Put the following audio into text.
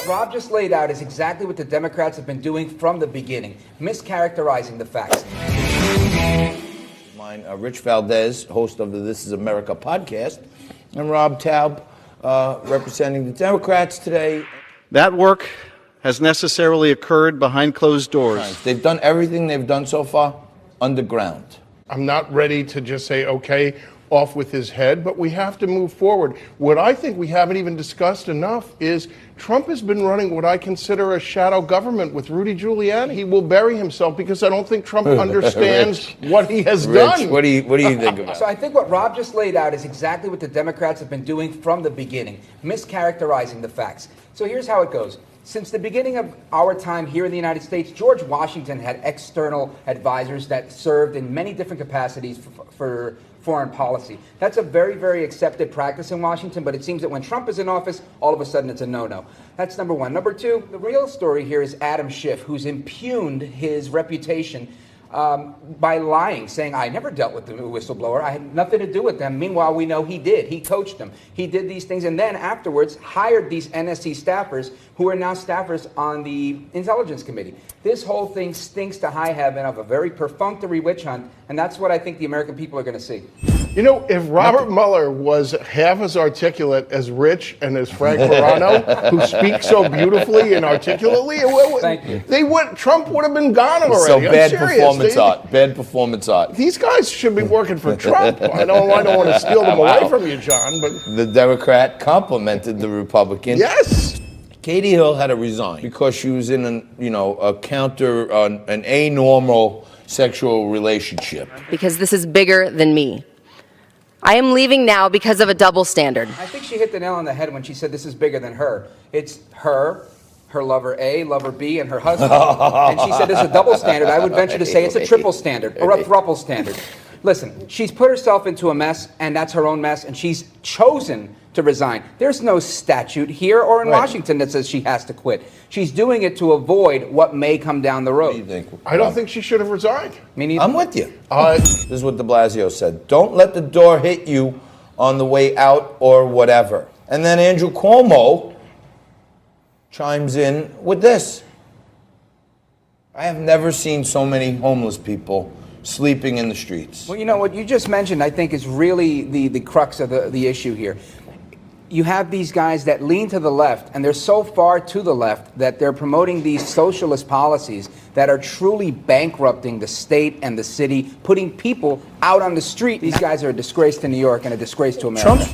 What Rob just laid out is exactly what the Democrats have been doing from the beginning, mischaracterizing the facts. Rich Valdes, host of the This Is America podcast, and Rob Taub, representing the Democrats today. That work has necessarily occurred behind closed doors. They've done everything they've done so far underground. I'm not ready to just say, okay, off with his head, but we have to move forward. What I think we haven't even discussed enough is Trump has been running what I consider a shadow government with Rudy Giuliani. He will bury himself because I don't think Trump understands what he has done. What do you think about it? So I think what Rob just laid out is exactly what the Democrats have been doing from the beginning, mischaracterizing the facts. So here's how it goes. Since the beginning of our time here in the United States, George Washington had external advisors that served in many different capacities for foreign policy. That's a very, very accepted practice in Washington, but it seems that when Trump is in office, all of a sudden it's a no-no. That's number one. Number two, the real story here is Adam Schiff, who's impugned his reputation by lying, saying, I never dealt with the whistleblower. I had nothing to do with them. Meanwhile, we know he did. He coached them. He did these things and then afterwards hired these NSC staffers who are now staffers on the Intelligence Committee. This whole thing stinks to high heaven of a very perfunctory witch hunt, and that's what I think the American people are going to see. You know, if Robert Mueller was half as articulate as Rich and as Frank Morano, who speak so beautifully and articulately, Trump would have been gone already. So bad performance art. Bad performance art. These guys should be working for Trump. I don't want to steal them away from you, John, but the Democrat complimented the Republican. Yes. Katie Hill had to resign because she was in an anormal sexual relationship. Because this is bigger than me. I am leaving now because of a double standard. I think she hit the nail on the head when she said this is bigger than her. It's her lover A, lover B, and her husband. And she said it's a double standard. I would venture to say it's a triple standard or a thruple standard. Listen, she's put herself into a mess, and that's her own mess, and she's chosen to resign. There's no statute here or in Washington that says she has to quit. She's doing it to avoid what may come down the road. What do you think? I don't think she should have resigned. Me neither. I'm with you. This is what de Blasio said. Don't let the door hit you on the way out or whatever. And then Andrew Cuomo chimes in with this. I have never seen so many homeless people sleeping in the streets. Well, you know, what you just mentioned, I think, is really the crux of the issue here. You have these guys that lean to the left, and they're so far to the left that they're promoting these socialist policies that are truly bankrupting the state and the city, putting people out on the street. These guys are a disgrace to New York and a disgrace to America.